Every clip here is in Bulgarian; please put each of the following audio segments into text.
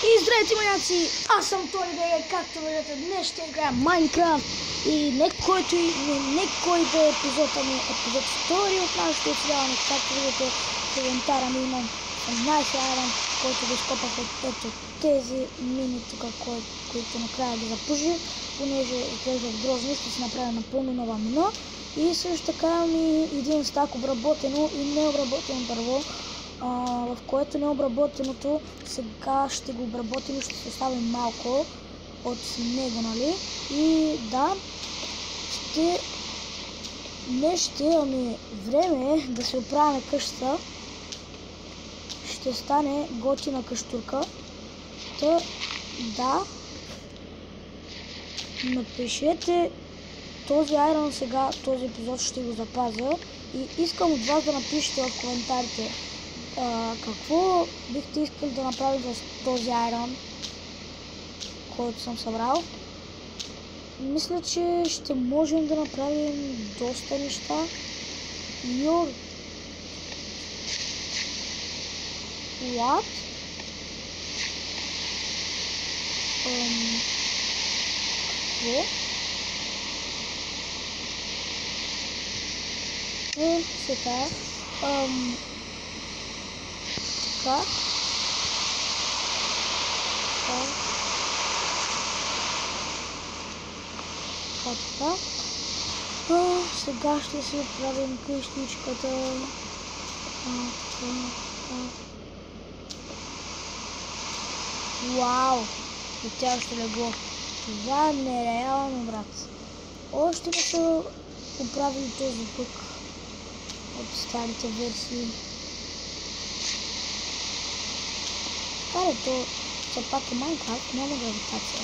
И здравейте, маняци! Аз съм Тони Беге, както виждате, днес ще играем Майнкрафт и не кой да е епизод, ами епизод 2 от нашето оцеляване. Както виждате, в инвентара ми имам 18 айрон, който го изкопах от ето тези мини тук, които накрая ги запуших, понеже изглеждат грозни, ще си направя напълно нова мина. И също така имам и един стак обработено и необработено дърво, в което необработеното сега ще го обработим и ще се оставим малко от него, нали? И да, днес ще имаме време да се оправяме къщата. Ще стане готина къщурка. Та, да, напишете този айрон сега, този епизод ще го запазя и искам от вас да напишете в коментарите какво бихте искали да направите с този айрон, който съм събрал. Мисля, че ще можем да направим доста неща. What? Какво? Сега. Така. Така. Сега ще си оправим къщичката. Вау! Летящо легло. Това е нереално, брат. Още не са оправили този бък от старите версии. То все пак е Майнкрафт, няма гравитация.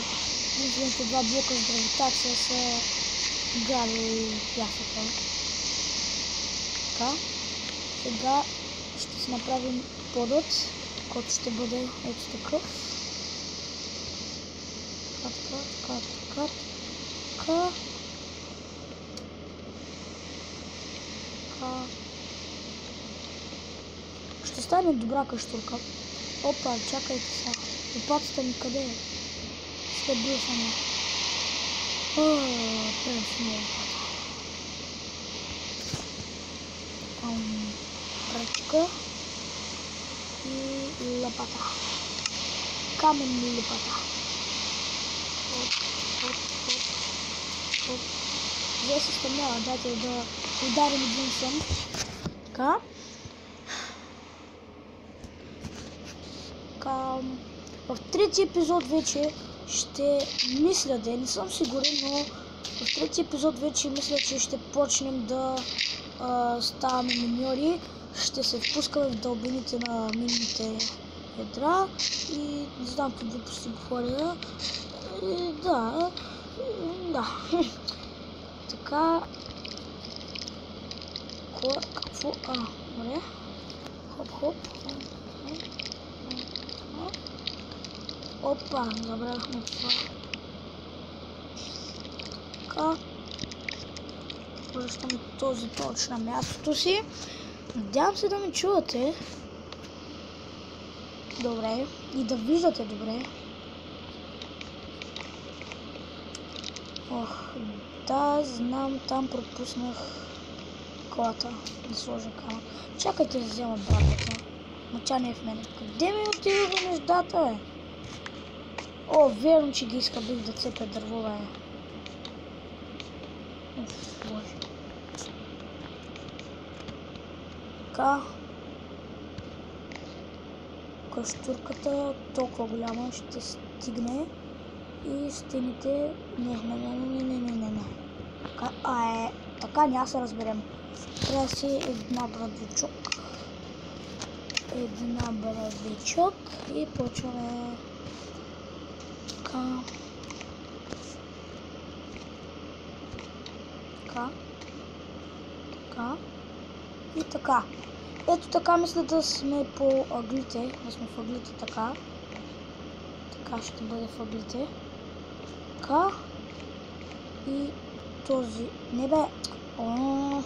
Единствените два блока с гравитация са гравия и пясъка. Така. Сега ще си направим подът, който ще бъде ето такъв. Така. Ще стане добра къщурка. Опа, чакайте сега. Лопатата ми къде е? Ще бил само. Пренеси ми лопата. Пръчка. И лопата. Каменни лопата. Оп. Вие се стъмнява, дайте да ударим един сън. Така. В трети епизод вече ще мисля, не съм сигурен, но в трети епизод вече мисля, че ще почнем да ставаме миньори. Ще се впускаме в дълбините на минните ядра и не знам какво глупости говоря. Да. Така. Какво? Добре. Хоп. Опа, забравяхме това. Така. Връщаме този точ на мястото си. Надявам се да ме чувате. Добре. И да виждате добре. Да, знам, там пропуснах колата да сложа камък. Чакайте да взема братата. Но тя не е в мене. Къде ми отидоха нещата, бе? Верно, че ги изхабих да цепя дървове. Боже. Така. Къщурката толкова голяма ще стигне. И стените... Не. Така няма се разберем. Трябва да си една брадичок. И почваме... Така. И така. Ето така мисля да сме по ъглите. Да сме в ъглите така. Така ще бъде в ъглите. Така. И този... Не бе!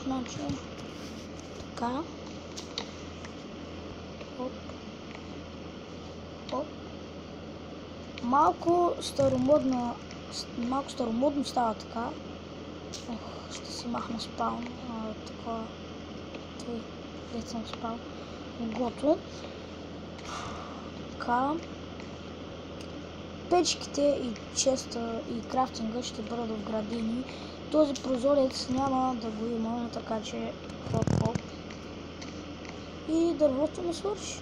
Значи... Така. Оп. Малко старомодно става така. Ще си махна спалн. Такова. Той, дето съм спал. Логото. Така. Печките и честа и крафтинга ще бъдат вградени. Този прозорец няма да го има, така че хоп-хоп. И дървото не свърши.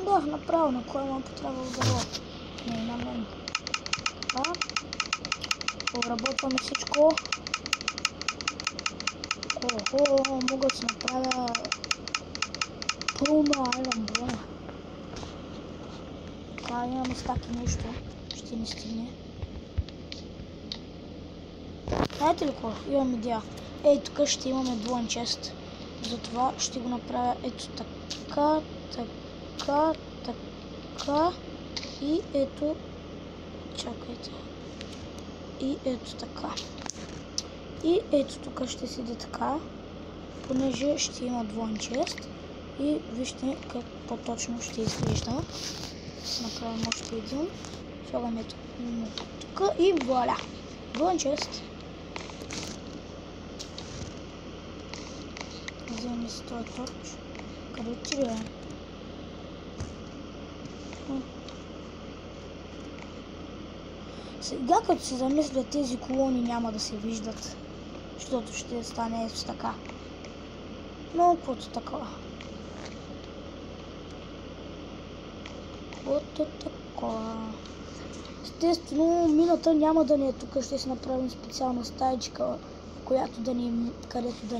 Да, направо на кой му потребва дърво. Не, на мен. Така. Обработваме всичко. Мога да си направя пълна айрон броня. Така, имаме стаки нещо. Ще ни стигне. Знаете ли какво? Имам идея. Ей, тук ще имаме двоен чест. Затова ще го направя ето така, така, така и ето. Чакайте. И ето така. И ето тук ще седи така, понеже ще има двоен чест. И вижте как по-точно ще изглежда. Ще направим още един. Слагаме тук и вуаля! Двоен чест. Вземем си този торч. Къде отиде? Сега като се замисля, тези колони няма да се виждат, защото ще стане ето така. Но каквото такова. Каквото такова. Естествено, мината няма да ни е тук, ще си направим специална стаечка, където да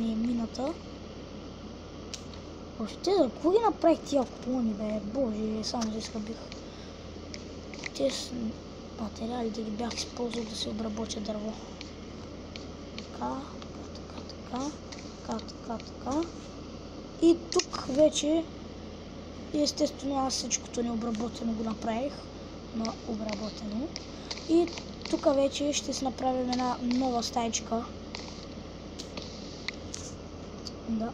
ни е мината. Въобще, за какво ги направих тия колони, бе? Боже, само изхъбих. Тези материали да ги бях използвал да се обработя дърво. Така. И тук вече, естествено, аз всичкото необработено го направих на обработено. И тук вече ще си направим една нова стаечка. Да.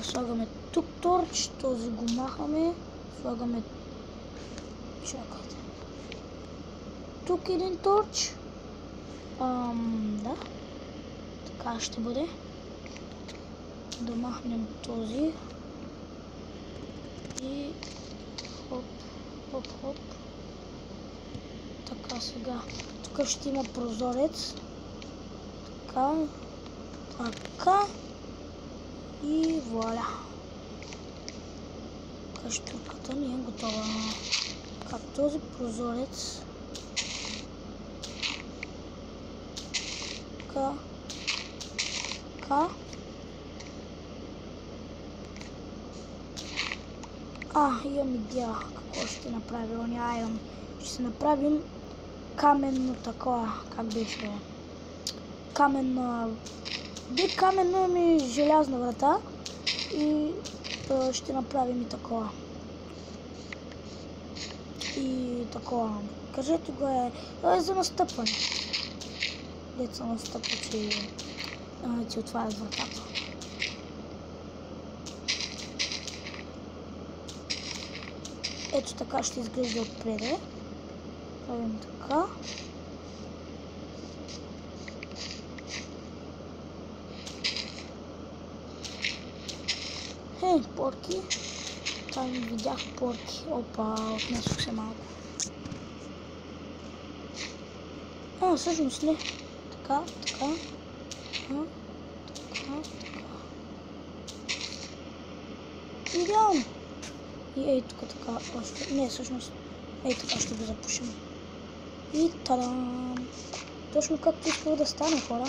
Слагаме тук торч, този го махаме. Слагаме... Чакайте. Тук един торч. Да. Така ще бъде. Да махнем този. И хоп. Така сега. Тук ще има прозорец. Така. И вуаля. Каштурката ни е готова. Как този прозорец. Така. Имам идея какво ще направим. Айрон. Ще се направим каменно такова. Как беше? Каменна... каменно ми желязна врата. И ще направим и такова. И такова. Кажете го е за настъпване. Деца настъпва, че ти отварят вратата. Ето така ще изглежда отпреде. Правим така. Порки. Там видях порки. Опа, отнесох се малко. Всъщност не. Така. Идеално. И ей тук така още. Не, всъщност. Ей така ще го запушим. И тадам. Точно както исках да стане, хора.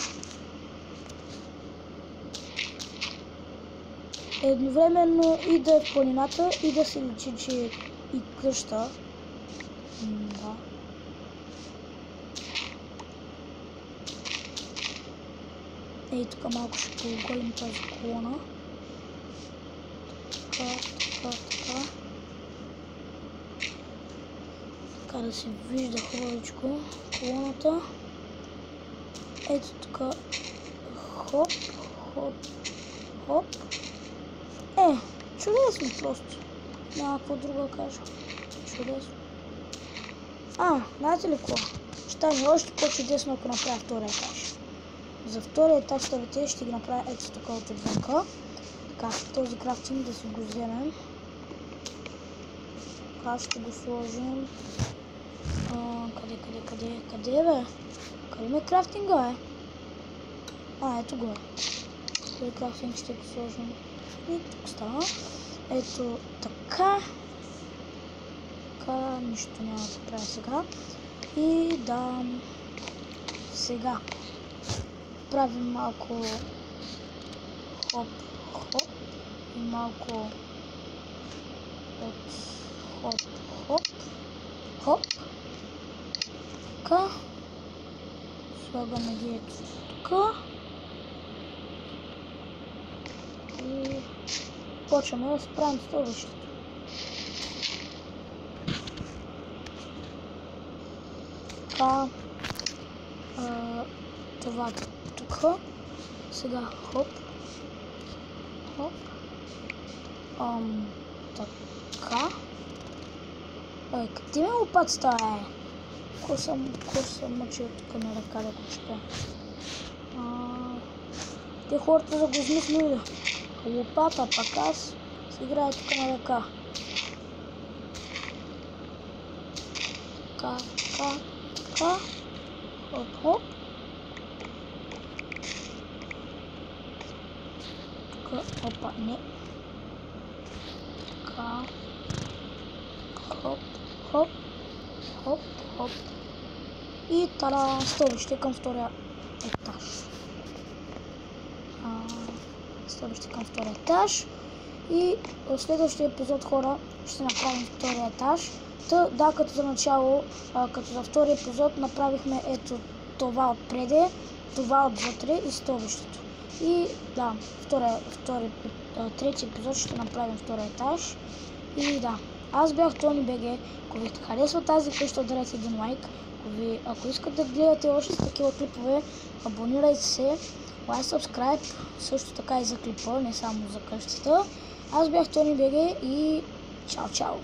Едновременно и да е в планината, и да се личи, че е и къща. Да. Ей, тук малко ще пооголим тази колона. Така. Така да се вижда хубавичко колоната. Ето тук. Хоп. Чудесно просто. Няма какво друго да кажа. Чудесно. Знаете ли какво? Ще стане още по-чудесно, ако направя втория етаж. За втория етаж ставите ще ги направя ето такова от отвънка. Така, този крафтинг да си го вземем. Така ще го сложим. Къде бе? Къде ме крафтинга е? Ето го е. Този крафтинг ще го сложим. И тук става. Ето така. Така, нищо няма да правя сега. И да, сега правим малко хоп и малко от хоп. Така. Слагаме ги ето тук. И почваме да справим стълбището. Така. Това тук. Сега хоп. Така. Къде ме лопатата е? Ко съм мъчил тук на ръка да го чупя. Те хората да го измислили. Лопата, пак аз си играя тук на ръка. Така. Хоп. Тук, опа, не. Така. Хоп. И тара, стълбище към втория етаж. И в следващия епизод, хора, ще направим втория етаж. Да, като за начало, като за втория епизод направихме ето това отпреде, това отвътре и стълбището. И да, трети епизод ще направим втория етаж. И да, аз бях TonyBG. Ако ви харесва тази къща, ударете един лайк. Ако искате да гледате още такива клипове, абонирайте се, лайк, subscribe, също така и за клипа, не само за къщата. Аз бях TonyBG и чао!